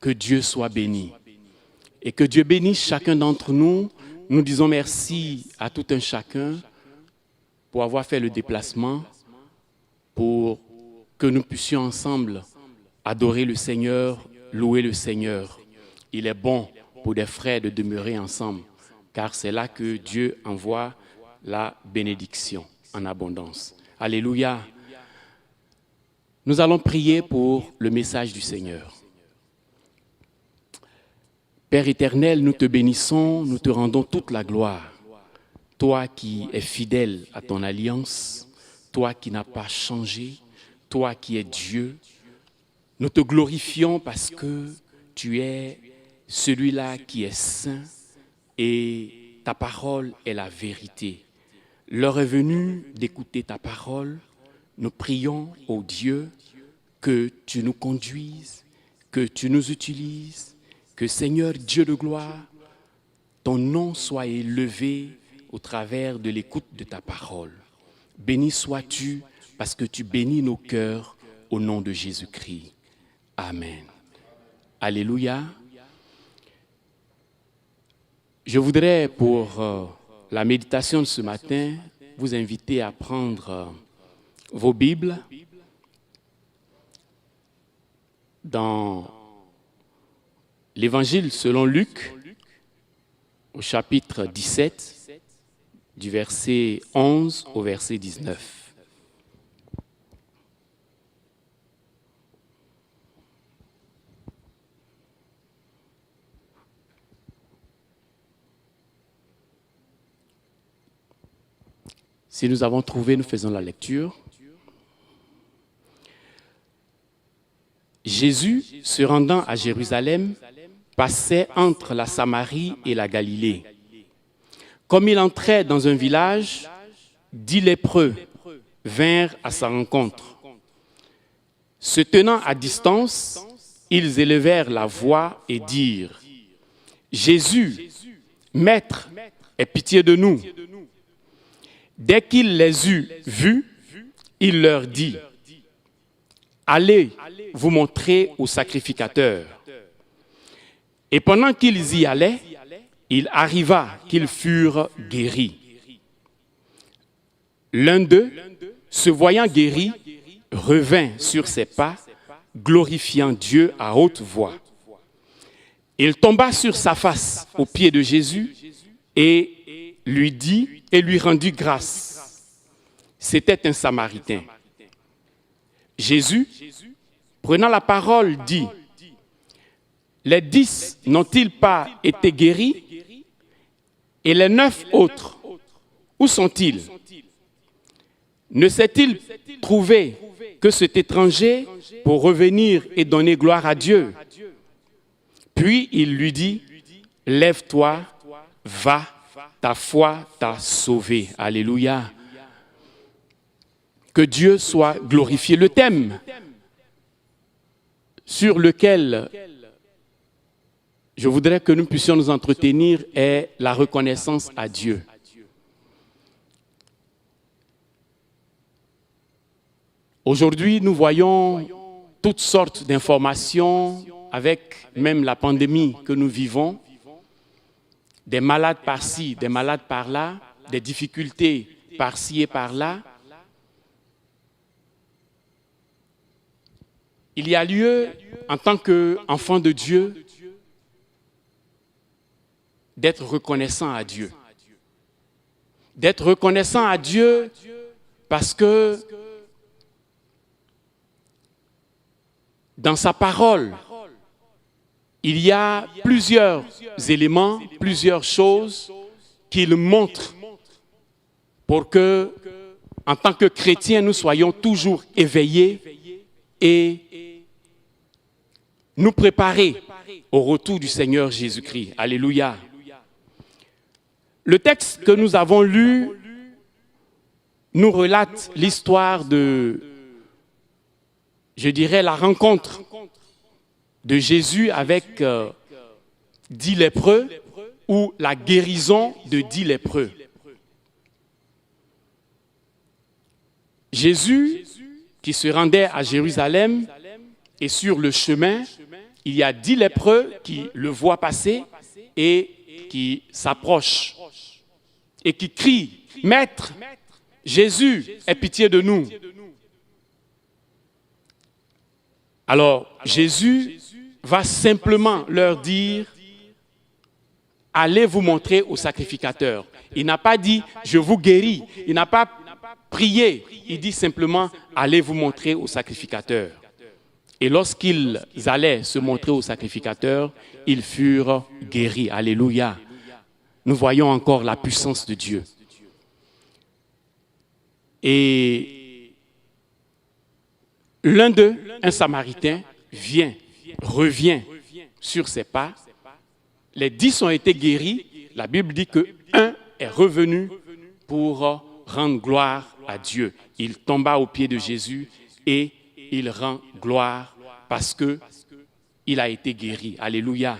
Que Dieu soit béni. Et que Dieu bénisse chacun d'entre nous. Nous disons merci à tout un chacun pour avoir fait le déplacement, pour que nous puissions ensemble adorer le Seigneur, louer le Seigneur. Il est bon pour des frères de demeurer ensemble, car c'est là que Dieu envoie la bénédiction en abondance. Alléluia. Nous allons prier pour le message du Seigneur. Père éternel, nous te bénissons, nous te rendons toute la gloire. Toi qui es fidèle à ton alliance, toi qui n'as pas changé, toi qui es Dieu, nous te glorifions parce que tu es celui-là qui est saint et ta parole est la vérité. L'heure est venue d'écouter ta parole. Nous prions, ô Dieu, que tu nous conduises, que tu nous utilises, que Seigneur Dieu de gloire, ton nom soit élevé au travers de l'écoute de ta parole. Béni sois-tu parce que tu bénis nos cœurs au nom de Jésus-Christ. Amen. Alléluia. Je voudrais pour la méditation de ce matin vous inviter à prendre vos Bibles dans l'Évangile selon Luc, au chapitre 17, du verset 11 au verset 19. Si nous avons trouvé, nous faisons la lecture. Jésus, se rendant à Jérusalem, passait entre la Samarie et la Galilée. Comme il entrait dans un village, 10 lépreux vinrent à sa rencontre. Se tenant à distance, ils élevèrent la voix et dirent : « Jésus, Maître, aie pitié de nous. » Dès qu'il les eut vus, il leur dit : « Allez vous montrer au sacrificateur. » Et pendant qu'ils y allaient, il arriva qu'ils furent guéris. L'un d'eux, se voyant guéri, revint sur ses pas, glorifiant Dieu à haute voix. Il tomba sur sa face aux pieds de Jésus et lui rendit grâce. C'était un Samaritain. Jésus, prenant la parole, dit : « Les 10 n'ont-ils pas été guéris? Et les 9 autres, où sont-ils? Ne s'est-il trouvé que cet étranger pour revenir et donner gloire à Dieu? » Puis il lui dit : « Lève-toi, va, ta foi t'a sauvé. » Alléluia. Que Dieu soit glorifié. Le thème sur lequel je voudrais que nous puissions nous entretenir est la reconnaissance à Dieu. Aujourd'hui, nous voyons toutes sortes d'informations avec même la pandémie que nous vivons. Des malades par-ci, des malades par-là, des difficultés par-ci et par-là. Il y a lieu, en tant qu'enfant de Dieu, d'être reconnaissant à Dieu. D'être reconnaissant à Dieu parce que dans sa parole, il y a plusieurs éléments, plusieurs choses qu'il montre pour que, en tant que chrétiens, nous soyons toujours éveillés et nous préparer au retour du Seigneur Jésus-Christ. Alléluia. Le texte que nous avons lu nous relate l'histoire de, je dirais, la rencontre de Jésus avec 10 lépreux ou la guérison de 10 lépreux. Jésus, qui se rendait à Jérusalem, et sur le chemin, il y a 10 lépreux qui le voient passer et qui s'approchent et qui crient, « Maître, Jésus, aie pitié de nous. » Alors, Jésus va simplement leur dire, « Allez vous montrer au sacrificateur. » Il n'a pas dit, « Je vous guéris. » Il n'a pas prié. Il dit simplement, « Allez vous montrer au sacrificateur. » Et lorsqu'ils allaient se montrer au sacrificateur, ils furent guéris. Alléluia. Nous voyons encore la puissance de Dieu. Et l'un d'eux, un Samaritain, revient sur ses pas. Les 10 ont été guéris. La Bible dit qu'un est revenu pour rendre gloire à Dieu. Il tomba aux pieds de Jésus et il rend gloire parce qu'il a été guéri. Alléluia.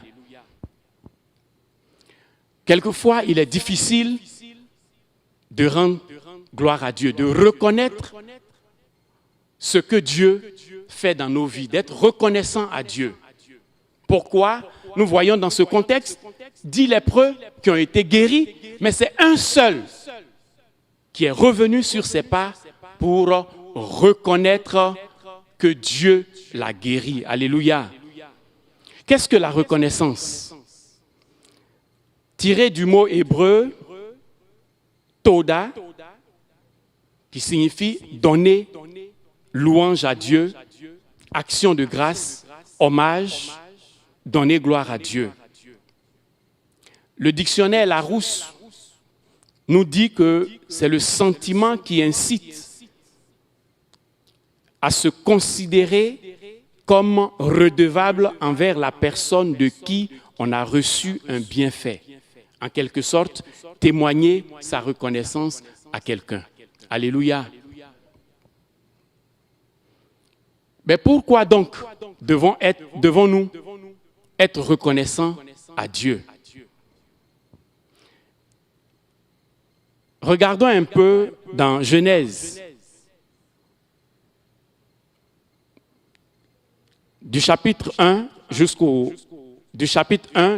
Quelquefois, il est difficile de rendre gloire à Dieu, de reconnaître ce que Dieu fait dans nos vies, d'être reconnaissant à Dieu. Pourquoi? Nous voyons dans ce contexte 10 lépreux qui ont été guéris, mais c'est un seul qui est revenu sur ses pas pour reconnaître que Dieu l'a guéri. Alléluia. Qu'est-ce que la reconnaissance? Tiré du mot hébreu toda, qui signifie donner louange à Dieu, action de grâce, hommage, donner gloire à Dieu. Le dictionnaire Larousse nous dit que c'est le sentiment qui incite à se considérer comme redevable envers la personne de qui on a reçu un bienfait. En quelque sorte, témoigner sa reconnaissance à quelqu'un. Alléluia. Mais pourquoi donc devons-nous être reconnaissants à Dieu? Regardons un peu dans Genèse, du chapitre 1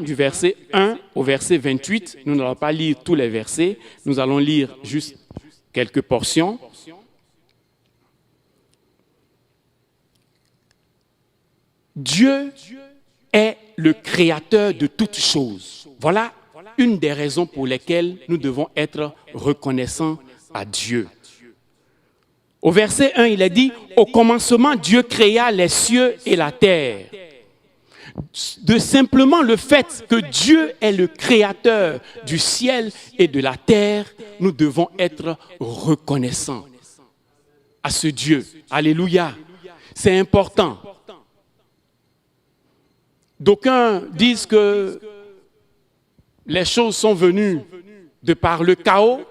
du verset 1 au verset 28. Nous n'allons pas lire tous les versets, nous allons lire juste quelques portions. Dieu est le créateur de toutes choses. Voilà une des raisons pour lesquelles nous devons être reconnaissants à Dieu. Au verset 1, il est dit, « Au commencement, Dieu créa les cieux et la terre. » De simplement le fait que Dieu est le créateur du ciel et de la terre, nous devons être reconnaissants à ce Dieu. Alléluia. C'est important. D'aucuns disent que les choses sont venues de par le chaos.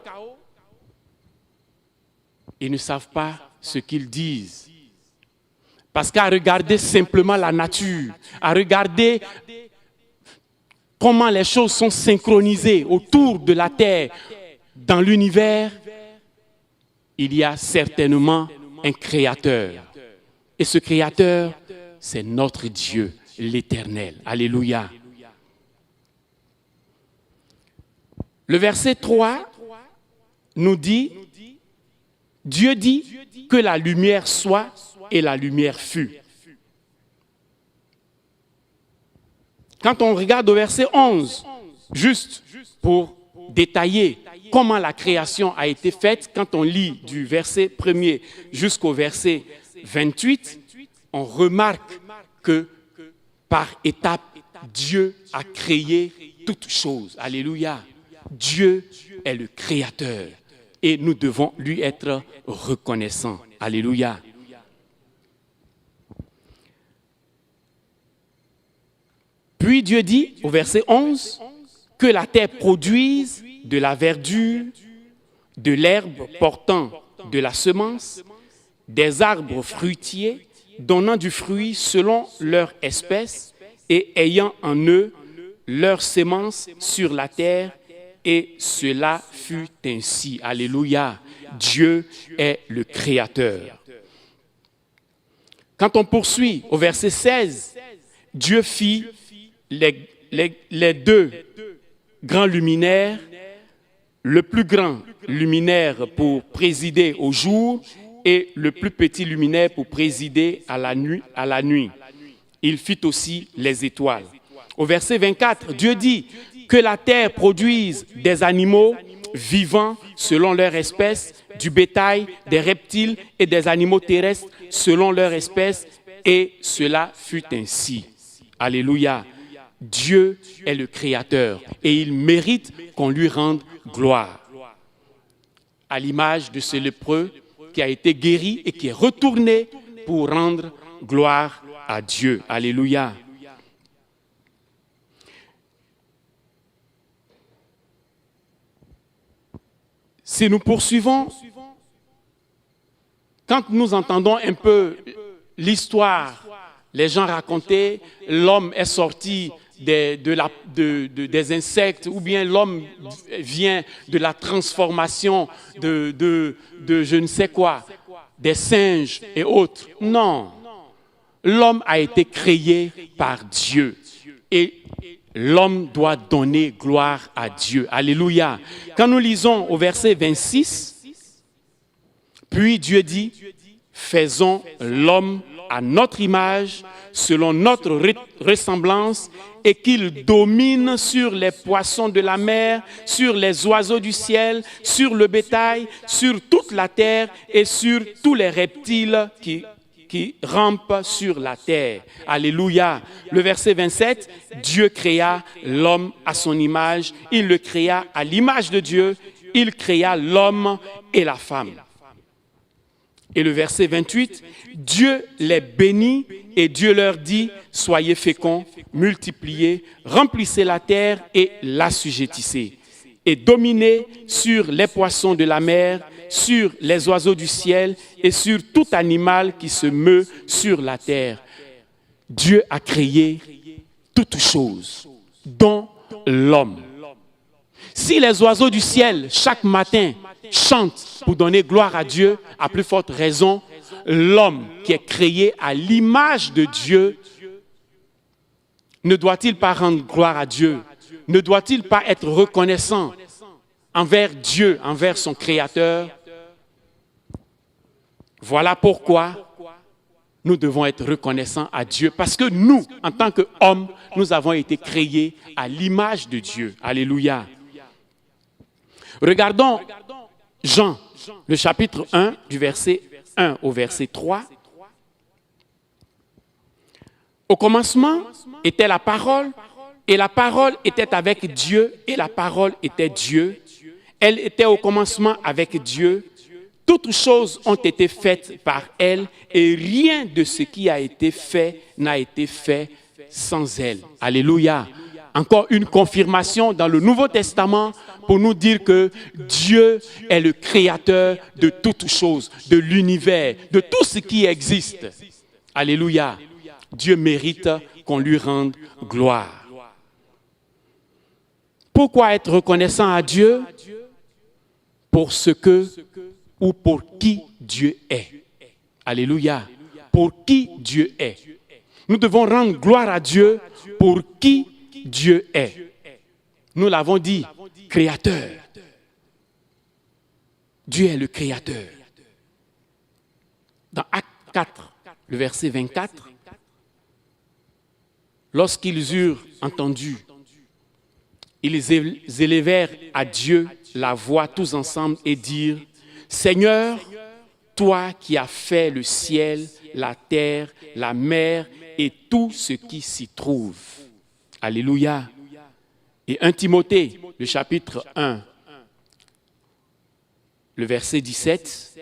Ils ne savent pas ce qu'ils disent. Parce qu'à regarder simplement la nature, à regarder comment les choses sont synchronisées autour de la Terre, dans l'univers, il y a certainement un créateur. Et ce créateur, c'est notre Dieu, l'Éternel. Alléluia. Le verset 3 nous dit, Dieu dit que la lumière soit et la lumière fut. Quand on regarde au verset 11, juste pour détailler comment la création a été faite, quand on lit du verset 1er jusqu'au verset 28, on remarque que par étapes, Dieu a créé toutes choses. Alléluia. Dieu est le créateur et nous devons lui être reconnaissants. Alléluia. Puis Dieu dit, au verset 11, que la terre produise de la verdure, de l'herbe portant de la semence, des arbres fruitiers, donnant du fruit selon leur espèce et ayant en eux leur semence sur la terre, et cela fut ainsi. Alléluia. Dieu est le Créateur. Quand on poursuit au verset 16, Dieu fit les deux grands luminaires, le plus grand luminaire pour présider au jour et le plus petit luminaire pour présider à la nuit. Il fit aussi les étoiles. Au verset 24, Dieu dit que la terre produise des animaux vivants selon leur espèce, du bétail, des reptiles et des animaux terrestres selon leur espèce, et cela fut ainsi. Alléluia. Dieu est le Créateur et il mérite qu'on lui rende gloire. À l'image de ce lépreux qui a été guéri et qui est retourné pour rendre gloire à Dieu. Alléluia. Si nous poursuivons, quand nous entendons un peu l'histoire, les gens racontaient, l'homme est sorti des insectes, ou bien l'homme vient de la transformation de je ne sais quoi, des singes et autres. Non, l'homme a été créé par Dieu et l'homme doit donner gloire à Dieu. Alléluia. Quand nous lisons au verset 26, puis Dieu dit, faisons l'homme à notre image, selon notre ressemblance, et qu'il domine sur les poissons de la mer, sur les oiseaux du ciel, sur le bétail, sur toute la terre et sur tous les reptiles qui rampent sur la terre. Alléluia. Le verset 27, Dieu créa l'homme à son image, il le créa à l'image de Dieu, il créa l'homme et la femme. Et le verset 28, Dieu les bénit et Dieu leur dit, soyez féconds, multipliez, remplissez la terre et l'assujettissez. Et dominez sur les poissons de la mer, sur les oiseaux du ciel et sur tout animal qui se meut sur la terre. Dieu a créé toutes choses, dont l'homme. Si les oiseaux du ciel, chaque matin, chantent pour donner gloire à Dieu, à plus forte raison, l'homme qui est créé à l'image de Dieu, ne doit-il pas rendre gloire à Dieu? Ne doit-il pas être reconnaissant envers Dieu, envers son Créateur? Voilà pourquoi nous devons être reconnaissants à Dieu, parce que nous, en tant qu'hommes, nous avons été créés à l'image de Dieu. Alléluia. Regardons Jean, le chapitre 1, du verset 1 au verset 3. Au commencement était la parole, et la parole était avec Dieu, et la parole était Dieu. Elle était au commencement avec Dieu. Toutes choses ont été faites par elle, et rien de ce qui a été fait n'a été fait sans elle. Alléluia. Encore une confirmation dans le Nouveau Testament pour nous dire que Dieu est le créateur de toutes choses, de l'univers, de tout ce qui existe. Alléluia. Dieu mérite qu'on lui rende gloire. Pourquoi être reconnaissant à Dieu? Pour ce que ou pour qui Dieu est. Alléluia. Pour qui Dieu est. Nous devons rendre gloire à Dieu pour qui Dieu est. Nous l'avons dit, créateur. Dieu est le créateur. Dans Acte 4, le verset 24, lorsqu'ils eurent entendu, ils élevèrent à Dieu la voix tous ensemble et dirent, Seigneur, toi qui as fait le ciel, la terre, la mer et tout ce qui s'y trouve. Alléluia. Et 1 Timothée, le chapitre 1, le verset 17,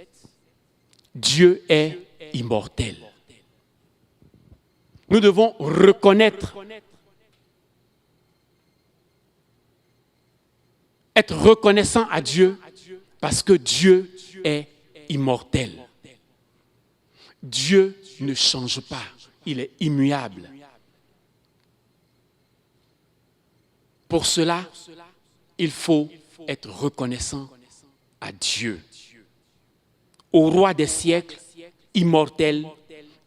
Dieu est immortel. Nous devons reconnaître, être reconnaissant à Dieu parce que Dieu est immortel. Dieu ne change pas, il est immuable. Pour cela, il faut être reconnaissant à Dieu, au roi des siècles, immortel,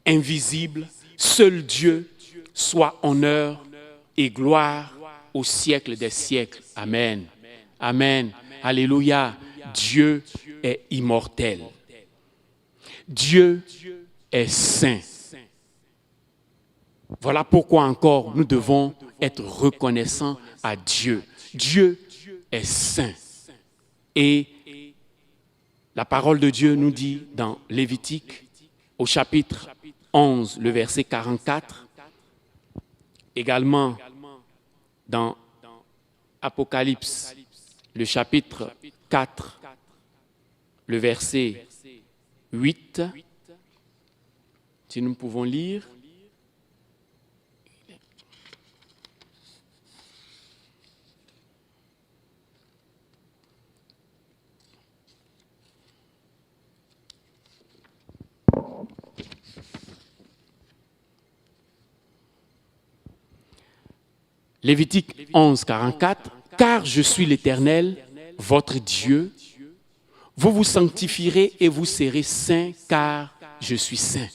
invisible, seul Dieu, soit honneur et gloire au siècle des siècles. Amen. Amen. Alléluia. Dieu est immortel. Dieu est saint. Voilà pourquoi encore nous devons être reconnaissants à Dieu. Dieu est saint. Et la parole de Dieu nous dit dans Lévitique, au chapitre 11, le verset 44, également dans Apocalypse, le chapitre 4, le verset 8, si nous pouvons lire. Lévitique 11, 44, « Car je suis l'Éternel, votre Dieu, vous vous sanctifierez et vous serez saints, car je suis saint. »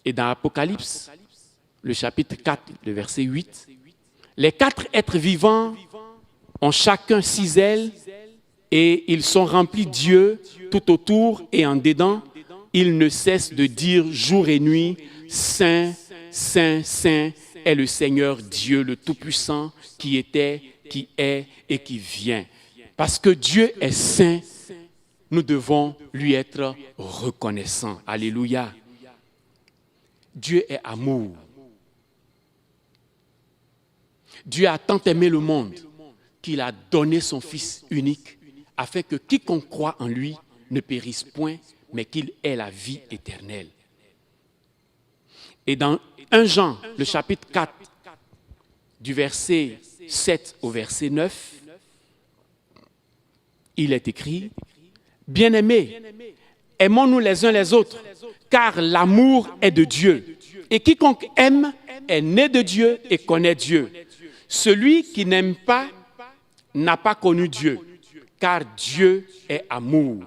Et dans Apocalypse, le chapitre 4, le verset 8, « Les 4 êtres vivants ont chacun 6 ailes et ils sont remplis d'yeux tout autour et en dedans. Ils ne cessent de dire jour et nuit, Saint, Saint, Saint est le Seigneur Dieu, le Tout-Puissant, qui était, qui est et qui vient. » Parce que Dieu est saint, nous devons lui être reconnaissants. Alléluia. Dieu est amour. Dieu a tant aimé le monde qu'il a donné son Fils unique afin que quiconque croit en lui ne périsse point, mais qu'il ait la vie éternelle. Et dans 1 Jean, le chapitre 4, du verset 7 au verset 9, il est écrit, « Bien-aimés, aimons-nous les uns les autres, car l'amour est de Dieu. Et quiconque aime est né de Dieu et connaît Dieu. Celui qui n'aime pas n'a pas connu Dieu, car Dieu est amour.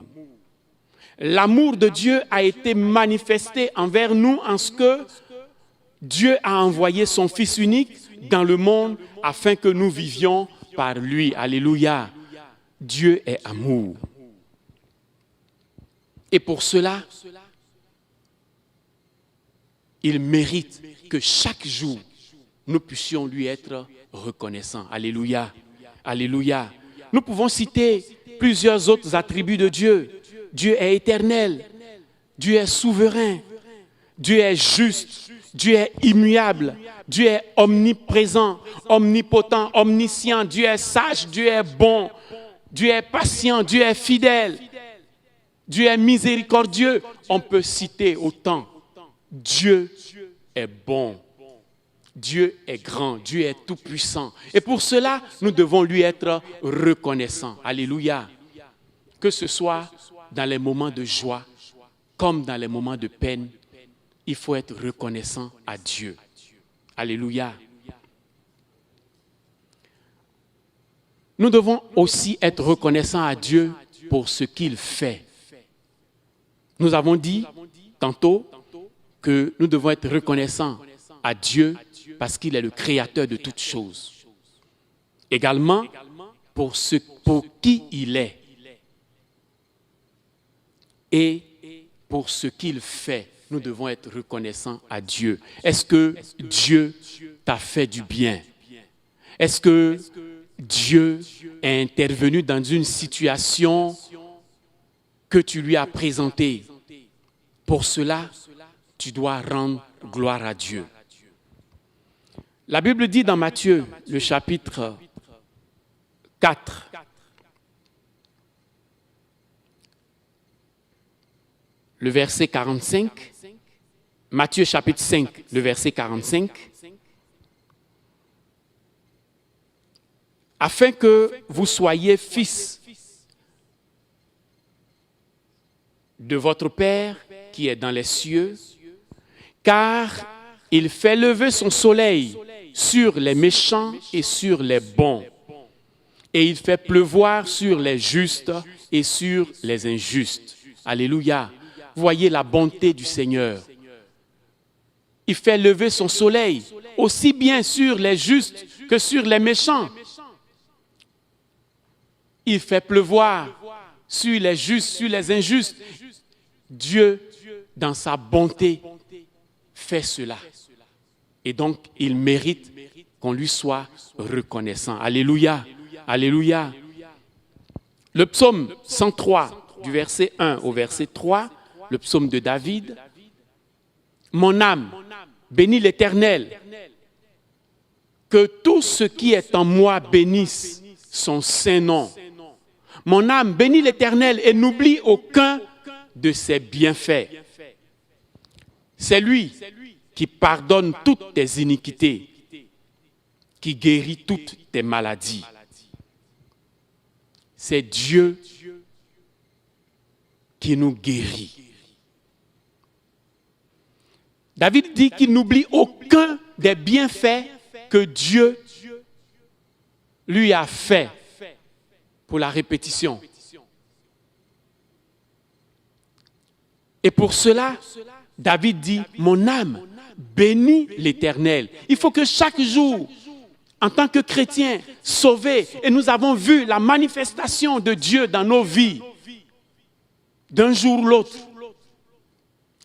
L'amour de Dieu a été manifesté envers nous en ce que Dieu a envoyé son Fils unique dans le monde afin que nous vivions par lui. » Alléluia. Dieu est amour. Et pour cela, il mérite que chaque jour, nous puissions lui être reconnaissants. Alléluia. Alléluia. Nous pouvons citer plusieurs autres attributs de Dieu. Dieu est éternel. Dieu est souverain. Dieu est juste. Dieu est immuable. Dieu est omniprésent, omnipotent, omniscient. Dieu est sage. Dieu est bon. Dieu est patient. Dieu est fidèle. Dieu est miséricordieux. On peut citer autant. Dieu est bon. Dieu est grand. Dieu est tout-puissant. Et pour cela, nous devons lui être reconnaissants. Alléluia. Que ce soit dans les moments de joie comme dans les moments de peine, il faut être reconnaissant à Dieu. Alléluia. Nous devons aussi être reconnaissants à Dieu pour ce qu'il fait. Nous avons dit tantôt que nous devons être reconnaissants à Dieu parce qu'il est le créateur de toutes choses. Également, pour qui il est et pour ce qu'il fait, nous devons être reconnaissants à Dieu. Est-ce que Dieu t'a fait du bien? Est-ce que Dieu est intervenu dans une situation que tu lui as présentée? Pour cela, tu dois rendre gloire à Dieu. La Bible dit dans Matthieu, le chapitre 4, le verset 45, Matthieu chapitre 5, le verset 45, afin que vous soyez fils de votre Père qui est dans les cieux, car il fait lever son soleil sur les méchants et sur les bons, et il fait pleuvoir sur les justes et sur les injustes. Alléluia. Voyez la bonté du Seigneur. Il fait lever son soleil, aussi bien sur les justes que sur les méchants. Il fait pleuvoir sur les justes, sur les injustes. Dieu, dans sa bonté, fait cela. Et donc, il mérite qu'on lui soit reconnaissant. Alléluia, alléluia. Le psaume 103, du verset 1 au verset 3, le psaume de David. Mon âme, bénis l'Éternel. Que tout ce qui est en moi bénisse son saint nom. Mon âme, bénis l'Éternel et n'oublie aucun de ses bienfaits. C'est lui qui pardonne toutes tes iniquités, qui guérit toutes tes maladies. C'est Dieu qui nous guérit. David dit qu'il n'oublie aucun des bienfaits que Dieu lui a fait. Pour la répétition. Et pour cela, David dit, mon âme, bénis l'Éternel. Il faut que chaque jour, en tant que chrétien, sauvé, et nous avons vu la manifestation de Dieu dans nos vies, d'un jour ou l'autre.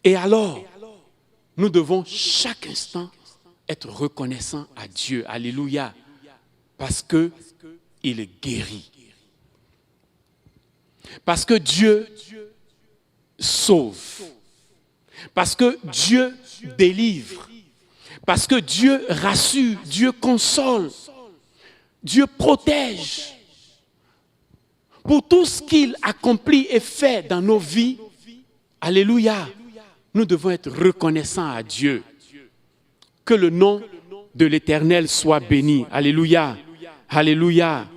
Et alors, nous devons chaque instant être reconnaissants à Dieu. Alléluia. Parce qu'il guérit. Parce que Dieu sauve. Parce que Dieu délivre. Parce que Dieu rassure, Dieu console, Dieu protège. Pour tout ce qu'il accomplit et fait dans nos vies, alléluia, nous devons être reconnaissants à Dieu. Que le nom de l'Éternel soit béni. Alléluia, alléluia.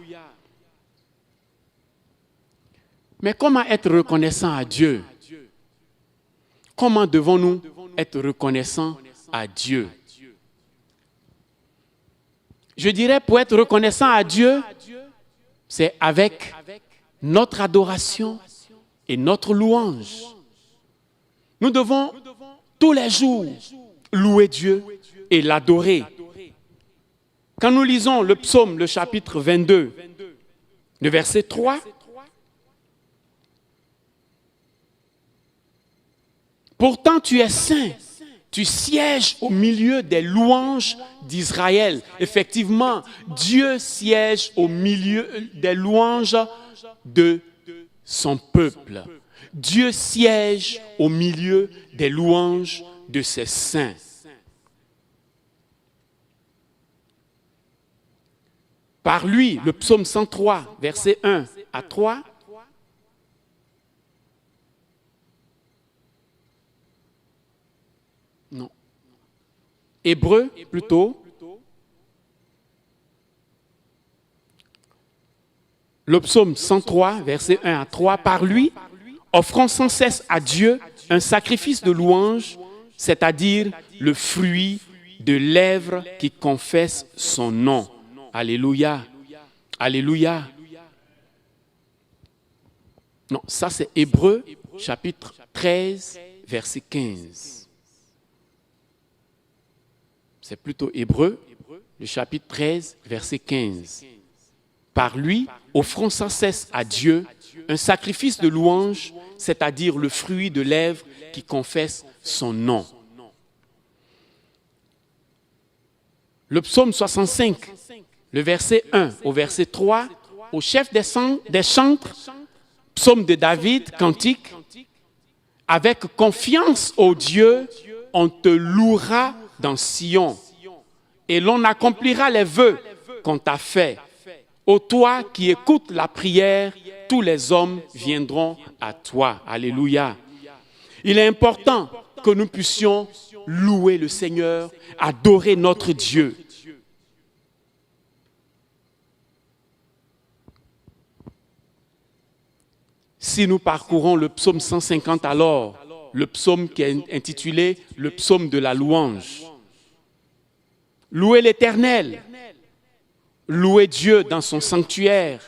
Mais comment être reconnaissant à Dieu? Comment devons-nous être reconnaissants à Dieu? Je dirais, pour être reconnaissant à Dieu, c'est avec notre adoration et notre louange. Nous devons tous les jours louer Dieu et l'adorer. Quand nous lisons le psaume, le chapitre 22, le verset 3, pourtant tu es saint, tu sièges au milieu des louanges d'Israël. Effectivement, Dieu siège au milieu des louanges de son peuple. Dieu siège au milieu des louanges de ses saints. Par lui, le psaume 103, verset 1 à 3, non. Hébreu, plutôt. Le psaume 103, verset 1 à 3, par lui, offrant sans cesse à Dieu un sacrifice de louange, c'est-à-dire le fruit de lèvres qui confessent son nom. Alléluia. Alléluia. Non, ça c'est Hébreu, chapitre 13, verset 15. C'est plutôt Hébreu, le chapitre 13, verset 15. Par lui, offrons sans cesse à Dieu un sacrifice de louange, c'est-à-dire le fruit de lèvres qui confessent son nom. Le psaume 65, le verset 1 au verset 3, au chef des chantres, psaume de David, cantique, avec confiance au Dieu, on te louera dans Sion, et l'on accomplira les vœux qu'on t'a faits. Ô toi qui écoutes la prière, tous les hommes viendront à toi. Alléluia. Il est important que nous puissions louer le Seigneur, adorer notre Dieu. Si nous parcourons le psaume 150 alors, le psaume qui est intitulé « Le psaume de la louange ». Louez l'Éternel, louez Dieu dans son sanctuaire,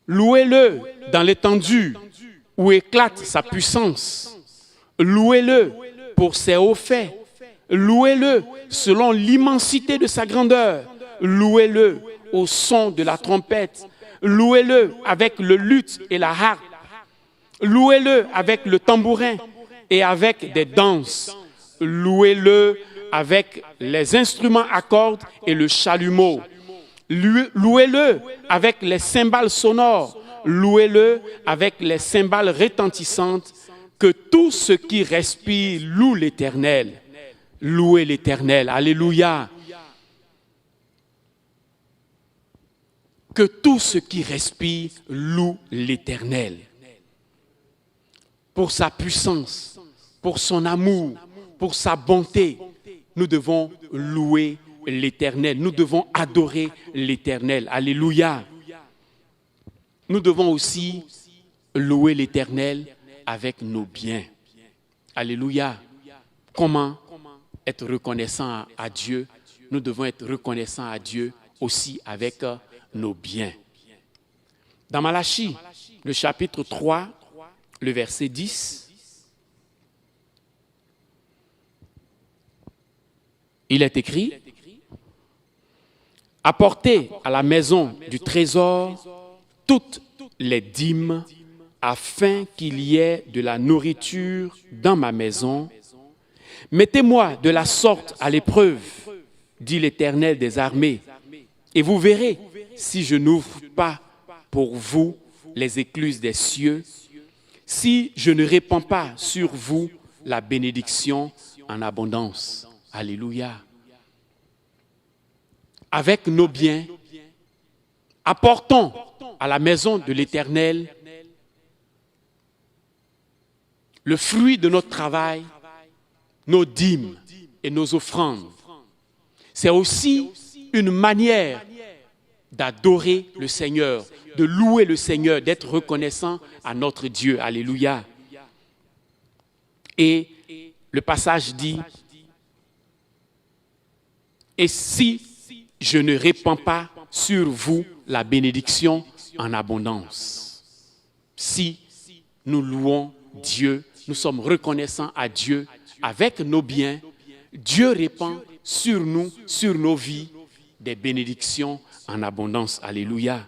louez-le dans l'étendue où éclate sa puissance, louez-le pour ses hauts faits. Louez-le selon l'immensité de sa grandeur. Louez-le au son de la trompette. Louez-le avec le luth et la harpe. Louez-le avec le tambourin et avec des danses. Louez-le avec les instruments à cordes et le chalumeau. Louez-le avec les cymbales sonores. Louez-le avec les cymbales retentissantes. Que tout ce qui respire loue l'Éternel. Louez l'Éternel. Alléluia. Que tout ce qui respire loue l'Éternel. Pour sa puissance, pour son amour, pour sa bonté, nous devons louer l'Éternel. Nous devons adorer l'Éternel. Alléluia. Nous devons aussi louer l'Éternel avec nos biens. Alléluia. Comment être reconnaissant à Dieu? Nous devons être reconnaissants à Dieu aussi avec nos biens. Dans Malachie, le chapitre 3, le verset 10, il est écrit: « Apportez à la maison du trésor toutes les dîmes, afin qu'il y ait de la nourriture dans ma maison. Mettez-moi de la sorte à l'épreuve, dit l'Éternel des armées, et vous verrez si je n'ouvre pas pour vous les écluses des cieux, si je ne répands pas sur vous la bénédiction en abondance. » Alléluia. Avec nos biens, apportons à la maison de l'Éternel le fruit de notre travail, nos dîmes et nos offrandes. C'est aussi une manière d'adorer le Seigneur, de louer le Seigneur, d'être reconnaissant à notre Dieu. Alléluia. Et le passage dit: « Et si je ne répands pas sur vous la bénédiction en abondance. » Si nous louons Dieu, nous sommes reconnaissants à Dieu avec nos biens, Dieu répand sur nous, sur nos vies, des bénédictions en abondance. Alléluia.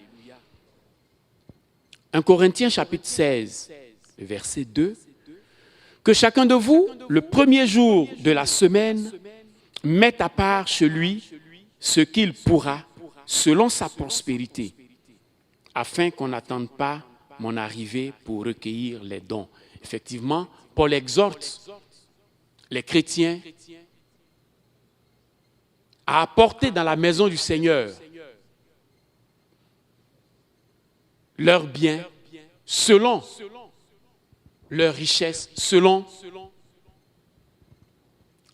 1 Corinthiens chapitre 16, verset 2. « Que chacun de vous, le premier jour de la semaine, mette à part chez lui ce qu'il pourra, selon sa prospérité, afin qu'on n'attende pas mon arrivée pour recueillir les dons. » Effectivement, Paul exhorte les chrétiens à apporter dans la maison du Seigneur leurs biens selon leur richesse, selon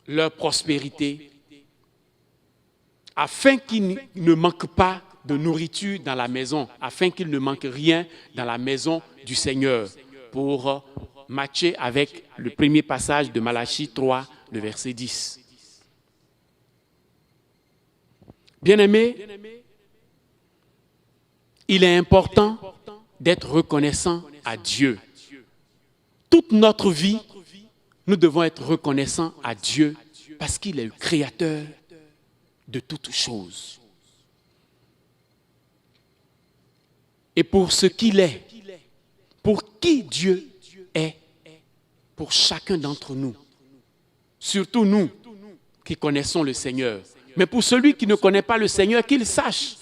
leur prospérité, afin qu'il ne manque pas de nourriture dans la maison, afin qu'il ne manque rien dans la maison du Seigneur, pour matcher avec le premier passage de Malachie 3, le verset 10. Bien-aimés, il est important d'être reconnaissant à Dieu. Toute notre vie, nous devons être reconnaissants à Dieu parce qu'il est le créateur de toutes choses. Et pour ce qu'il est, pour qui Dieu est, pour chacun d'entre nous, surtout nous qui connaissons le Seigneur. Mais pour celui qui ne connaît pas le Seigneur, qu'il sache,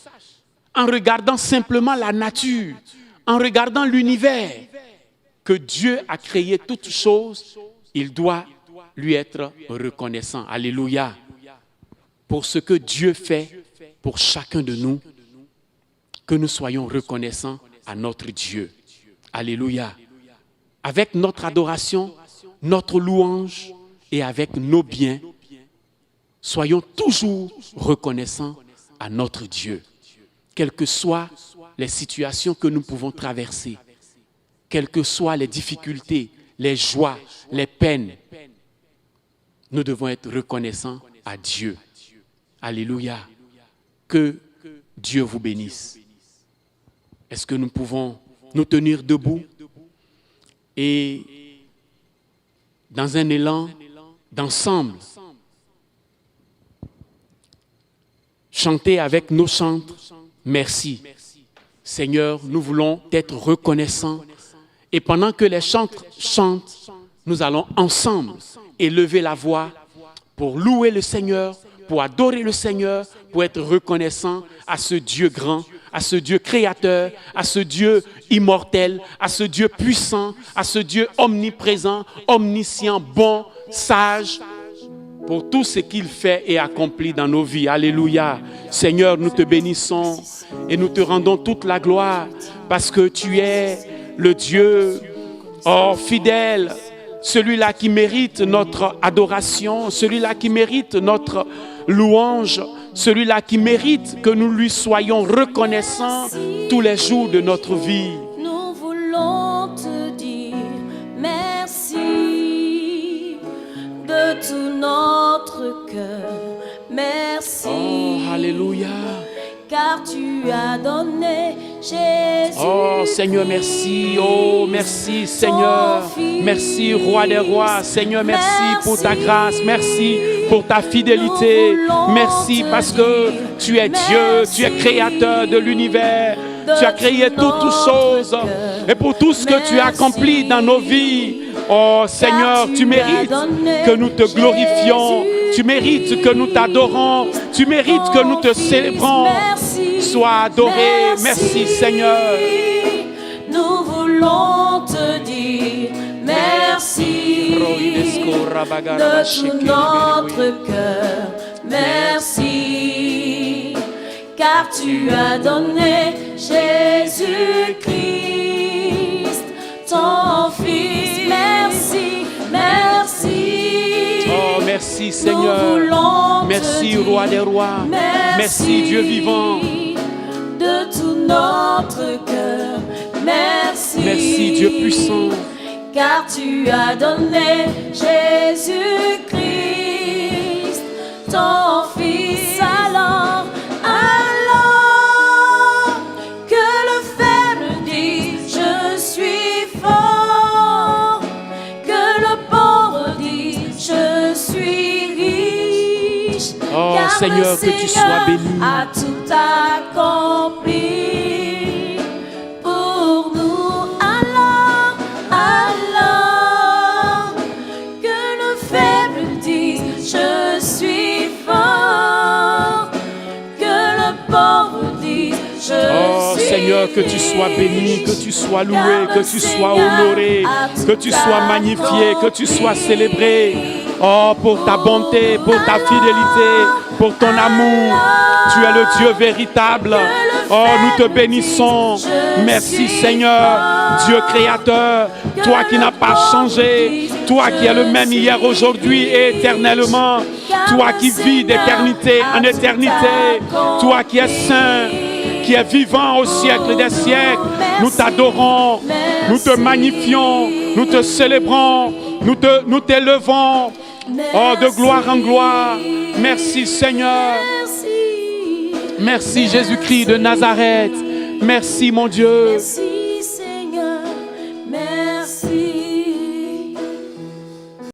en regardant simplement la nature, en regardant l'univers, que Dieu a créé toutes choses, il doit lui être reconnaissant. Alléluia. Pour ce que Dieu fait pour chacun de nous, que nous soyons reconnaissants à notre Dieu. Alléluia. Avec notre adoration, notre louange et avec nos biens, soyons toujours reconnaissants à notre Dieu. Quelles que soient les situations que nous pouvons traverser, quelles que soient les difficultés, les joies, les peines, nous devons être reconnaissants à Dieu. Alléluia. Que Dieu vous bénisse. Est-ce que nous pouvons nous tenir debout et, dans un élan d'ensemble chanter avec nos chantres. Merci. Seigneur, nous voulons être reconnaissants. Et pendant que les chantres chantent, nous allons ensemble élever la voix pour louer le Seigneur, pour adorer le Seigneur, pour être reconnaissant à ce Dieu grand, à ce Dieu créateur, à ce Dieu immortel, à ce Dieu puissant, à ce Dieu omniprésent, omniscient, bon, sage, pour tout ce qu'il fait et accomplit dans nos vies. Alléluia. Seigneur, nous te bénissons et nous te rendons toute la gloire parce que tu es le Dieu, fidèle, celui-là qui mérite notre adoration, celui-là qui mérite notre louange, celui-là qui mérite que nous lui soyons reconnaissants tous les jours de notre vie. Nous voulons te dire merci de tout notre cœur. Merci. Oh, alléluia. Car tu as donné Jésus. Oh Seigneur, merci. Oh, merci Seigneur. Merci Roi des rois. Seigneur, merci pour ta grâce. Merci pour ta fidélité. Merci parce que tu es Dieu. Tu es créateur de l'univers. Tu as créé toutes choses. Et pour tout ce que tu as accompli dans nos vies. Oh Seigneur, tu mérites que nous te glorifions. Tu mérites que nous t'adorons. Tu mérites que nous te célébrons. Sois adoré. Merci Seigneur. Nous voulons te dire merci de tout notre cœur. Merci, car tu as donné Jésus-Christ, ton Fils. Merci, merci. Oh, merci Seigneur. Merci Roi des rois. Merci Dieu vivant. De tout notre cœur. Merci. Merci Dieu puissant. Car tu as donné Jésus-Christ, ton Fils. Alors que le faible dise je suis fort, que le pauvre dise je suis riche. Oh car Seigneur, le que tu sois béni. A tout accompli pour nous. Alors que le faible dise je suis fort, que le pauvre dise je Oh suis Seigneur, que tu sois béni, que tu sois loué, que tu sois honoré, que tu sois magnifié, que tu sois célébré. Oh, pour ta bonté, pour ta fidélité, pour ton amour. Tu es le Dieu véritable. Oh, nous te bénissons. Merci Seigneur, Dieu créateur, toi qui n'as pas changé, toi qui es le même hier, aujourd'hui et éternellement, toi qui vis d'éternité en éternité, toi qui es saint, qui est vivant au siècle des siècles. Nous t'adorons, nous te magnifions, nous te célébrons, nous t'élevons. Oh, de gloire en gloire. Merci Seigneur. Merci Jésus-Christ de Nazareth. Merci mon Dieu.